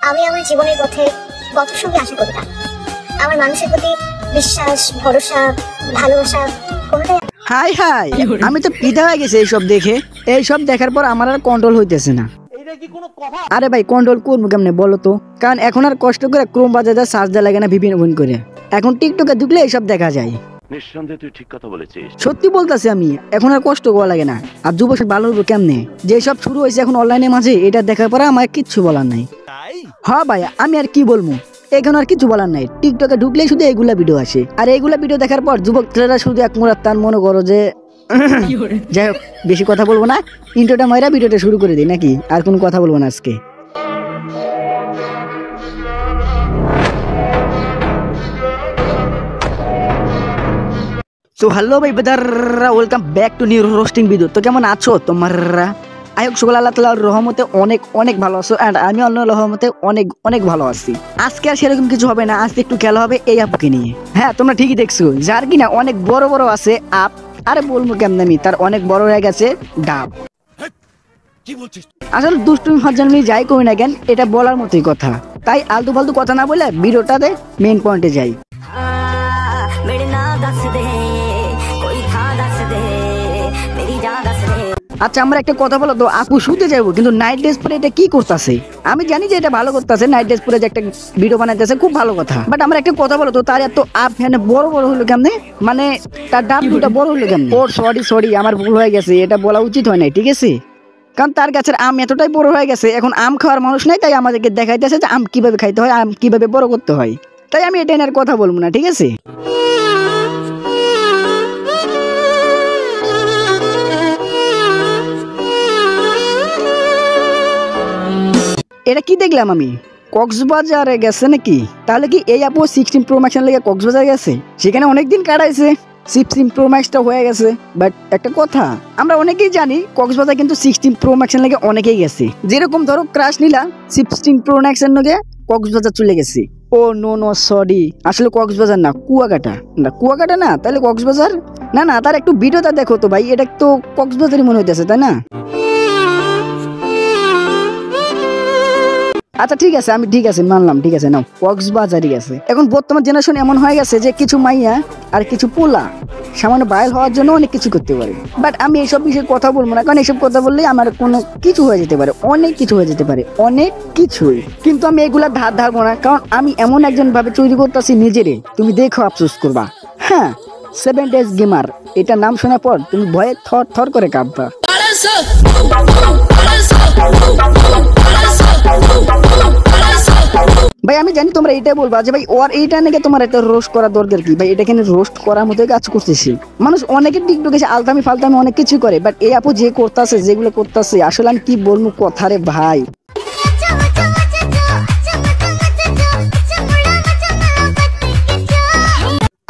আমি আমার জীবনের পথে কত সঙ্গে আশা করি না, আমার মানুষের প্রতি বিশ্বাস, ভরসা, ভালোবাসা কোনটাই। হাই হাই, আমি তো পিতা হয়ে গেছি এইসব দেখে। এইসব দেখার পর আমার আর কন্ট্রোল হইতেছে না। আরে ভাই কন্ট্রোল করবো কেমনে বলো তো? কারণ এখন আর কষ্ট করে ক্রোম বাজারে সার্চ দেওয়া লাগে না বিভিন্ন ওপেন করে। এখন টিকটকে ঢুকলে এইসব দেখা যায়। নিঃসন্দেহে তুই ঠিক কথা বলেছিস। সত্যি বলতেছি আমি, এখন আর কষ্ট করা লাগে না। আর যুবক ভালো হইব কেমনে? যেসব শুরু হয়েছে এখন অনলাইনের মাঝে, এটা দেখার পরে আমার কিচ্ছু বলার নাই। হ্যাঁ ভাই, আমি আর কি বলবো, এখন আর কিছু বলার নাই। টিকটকে ঢুকলেই শুধু এইগুলা ভিডিও আসে, আর এইগুলা ভিডিও দেখার পর যুবক ছেলেরা শুধু এক মুরাত তার মনে করো যে যাই হোক, বেশি কথা বলবো না, ইন্ট্রোটা মাইরা ভিডিওটা শুরু করে দিই নাকি? আর কোনো কথা বলবো না আজকে। সো হ্যালো ভাই বেদাররা, welcome back to new roasting video. তো কেমন আছো তোমরা? আই হোপ সকল আল্লাহ তাআলার রহমতে অনেক অনেক ভালো আছো, এন্ড আমি আল্লাহর রহমতে অনেক অনেক ভালো আছি। আজকে আর সেরকম কিছু হবে না, আজকে একটু খেলা হবে এই আপুকে নিয়ে। হ্যাঁ, তোমরা ঠিকই দেখছো, যার কিনা অনেক বড় বড় আছে আপ। আরে বলবো কেমন, আমি তার অনেক বড় হয়ে গেছে ডাব। আসলে দুষ্টুমি হজ্জামি যাই করি না কেন, এটা বলার মতোই কথা। তাই আলতু ফালতু কথা না বলে ভিডিওটাতে মেইন পয়েন্টে যাই। আচ্ছা, আমরা একটা কথা বলো তো, আপু শুতে যাবো কিন্তু নাইট ড্রেস পরে এটা কি করতেছে? আমি জানি যে এটা ভালো করতেছে, নাইট ড্রেস পরে যে একটা ভিডিও বানাইতেছে, খুব ভালো কথা। বাট আমরা একটা কথা বলো তো, তার এত আপ ফ্যানে বড় বড় হলো কেমনে? মানে তার ডাব দুটা বড় হলো কেমনে? ও সরি, আমার ভুল হয়ে গেছে, এটা বলা উচিত হয় নাই, ঠিক আছে? কারণ তার গাছের আম এতটাই বড় হয়ে গেছে, এখন আম খাওয়ার মানুষ নাই, তাই আমাদেরকে দেখাইতেছে যে আম কিভাবে খাইতে হয়, আম কিভাবে বড় করতে হয়। তাই আমি এটা নিয়ে আর কথা বলবো না, ঠিক আছে? এটা কি দেখলাম আমি? কক্সবাজারে গেছে নাকি? তাহলে কি এই আপু 16 প্রো ম্যাক্স লেগে কক্সবাজার গেছে? সেখানে অনেকদিন কাটাইছে, 16 প্রো ম্যাক্সটা হয়ে গেছে। বাট একটা কথা, আমরা অনেকেই জানি কক্সবাজার কিন্তু 16 প্রো ম্যাক্স লেগে অনেকেই গেছে। যেরকম ধরো ক্রাশ নিলা 16 প্রো ম্যাক্স এর লগে কক্সবাজার চলে গেছে। ও নো সরি, আসলে কক্সবাজার না, কুয়াকাটা না, তাহলে কক্সবাজার না, তার একটু ভিডিওটা দেখো তো ভাই, এটা তো কক্সবাজারই মনে হইতেছে, তাই না? আচ্ছা ঠিক আছে, আমি ঠিক আছে মানলাম, ঠিক আছে নাও, কক্সবাজারই গেছে। এখন বর্তমান জেনারেশন এমন হয়ে গেছে যে কিছু মাইয়া আর কিছু পোলা সামান্য ভাইরাল হওয়ার জন্য অনেক কিছু করতে পারে। বাট আমি এইসব বিষয়ে কথা বলবো না, কারণ এইসব কথা বললেই আমার কোনো কিছু হয়ে যেতে পারে, অনেক কিছু হয়ে যেতে পারে, অনেক কিছুই। কিন্তু আমি এগুলা ধারবো না, কারণ আমি এমন একজন ভাবে তৈরি করতেছি নিজেরে, তুমি দেখো আফসোস করবা। হ্যাঁ, 7 Days Gamer, এটা নাম শোনার পর তুমি ভয়ে থর থর করে কাঁপবা। ভাই আমি জানি তোমরা এটাই বলবা যে ভাই ওর এইটা নাকি তোমার একটা রোস্ট করা দরকার কি? ভাই এটা কেন রোস্ট করার মতো কাজ করতেছি? মানুষ অনেকে টিকটকে এসে আলতামি ফালতামি অনেক কিছু করে, বাট এই আপু যে করতেছে, যেগুলো করতেছে, আসলে আমি কি বলবো কথা রে ভাই।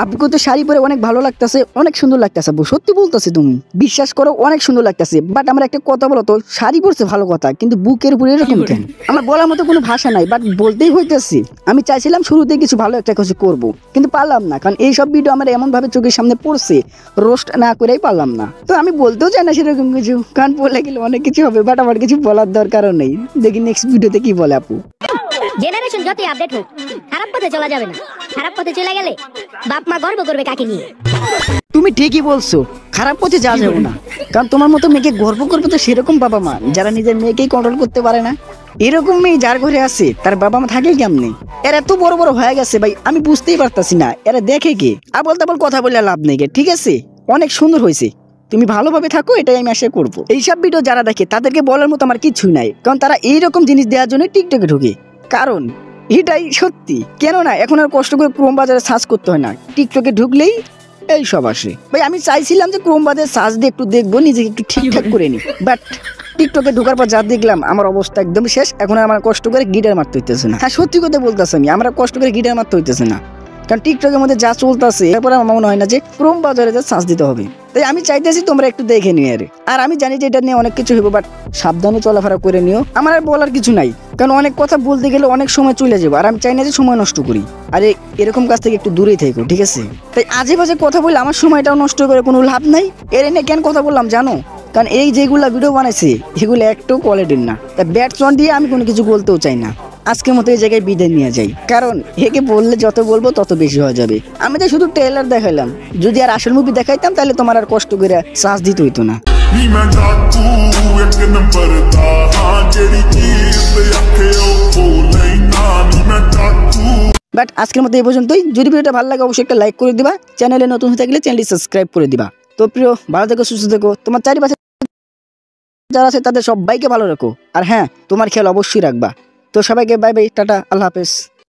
আপুকে তো শাড়ি পরে অনেক ভালো লাগতেছে, অনেক সুন্দর লাগতেছে। সত্যি বলতেছে, তুমি বিশ্বাস করো অনেক সুন্দর লাগতেছে। বাট আমরা একটা কথা বলো তো, শাড়ি পরছে ভালো কথা, কিন্তু বুকের উপরে এরকম কেন? আমার বলার মতো কোনো ভাষা নাই, বাট বলতেই হইতেছি। আমি চাইছিলাম শুরুতে কিছু ভালো একটা কিছু করবো, কিন্তু পারলাম না, কারণ এইসব ভিডিও আমার এমন ভাবে চোখের সামনে পড়ছে, রোস্ট না করেই পারলাম না। তো আমি বলতেও চাই না সেরকম কিছু, কারণ বলে গেলে অনেক কিছু হবে, বাট আমার কিছু বলার দরকারও নেই। দেখি নেক্সট ভিডিওতে কি বলে আপু। জেনারেশন যতই আপডেট হোক, খারাপ পথে চলা যাবে না। খারাপ পথে চলে গেলে বাপ মা গর্ব করবে কাকে নিয়ে। তুমি ঠিকই বলছো, খারাপ পথে যাওয়া যাবে না, কারণ তোমার মতো মেয়েকে গর্ব করবে তো সেরকম বাবা মা যারা নিজের মেয়েকেই কন্ট্রোল করতে পারে না। এরকম মেয়ে যার ঘরে আছে তার বাবা মা থাকে কেমনে? এরা এত বড় বড় হয়ে গেছে ভাই, আমি বুঝতেই পারতাছি না এরা দেখে কে। আবল তাবল কথা বলে লাভ নেই, ঠিক আছে? অনেক সুন্দর হয়েছে, তুমি ভালোভাবে থাকো, এটাই আমি আশা করবো। এইসব ভিডিও যারা দেখে তাদেরকে বলার মতো আমার কিছুই নাই, কারণ তারা এইরকম জিনিস দেওয়ার জন্য টিকটকে ঢুকে। কারণ এটাই সত্যি, কেননা এখন আর কষ্ট করে ক্রোম বাজারে সার্চ করতে হয় না, টিকটকে ঢুকলেই এই সব আসে। ভাই আমি চাইছিলাম যে ক্রোম বাজারে সার্চ দিয়ে একটু দেখবো, নিজেকে একটু ঠিকঠাক করে নি, বাট টিকটকে ঢোকার পর যা দেখলাম আমার অবস্থা একদম শেষ। এখন আমার কষ্ট করে গিটার মারতে হইতেছে না। হ্যাঁ সত্যি কথা বলতেছি, আমি আমার কষ্ট করে গিটার মারতে হইতেছে না, কারণ টিকটকের মধ্যে যা চলতেছে এরপরে আমার মনে হয় না যে ক্রোম বাজারে যা সার্চ দিতে হবে। তাই আমি চাইতেছি তোমরা একটু দেখে নিও। আর আমি জানি যে এটা নিয়ে অনেক কিছু হইব, বাট সাবধানে চলাফেরা করে নিও। আমার আর বলার কিছু নাই, কারণ অনেক কথা বলতে গেলে অনেক সময় চলে যাবো, আর আমি চাই না যে সময় নষ্ট করি। আরে এরকম কাজ থেকে একটু দূরেই থাকো, ঠিক আছে? তাই আজে বাজে কথা বললে আমার সময়টাও নষ্ট করে কোনো লাভ নাই। এর নিয়ে কেন কথা বললাম জানো? কারণ এই যেগুলা ভিডিও বানাইছে এগুলো একটু কোয়ালিটির না, তাই ব্যাট চন দিয়ে আমি কোনো কিছু বলতেও চাই না। আজকের মতো এই জায়গায় বিদায় নিয়ে যাই, কারণ একে বললে যত বলবো তত বেশি হয়ে যাবে। আমি তো শুধু ট্রেলার দেখাইলাম, যদি আর আসল মুভি দেখাইতাম তাহলে তোমার আর কষ্ট করে চার্জ দিতে হইতো না। বাট আজকের মতো এই পর্যন্তই। যদি ভিডিওটা ভালো লাগে অবশ্যই একটা লাইক করে দিবা, চ্যানেলে নতুন হয়ে থাকলে চ্যানেলটি সাবস্ক্রাইব করে দিবা। তো প্রিয়, ভালো থেকো, সুস্থ থেকো, তোমার চারিপাশে যারা আছে তাদের সবাইকে ভালো রাখো, আর হ্যাঁ, তোমার খেয়াল অবশ্যই রাখবা। তো সবাইকে বাই বাই, টাটা, আল্লাহ হাফেজ।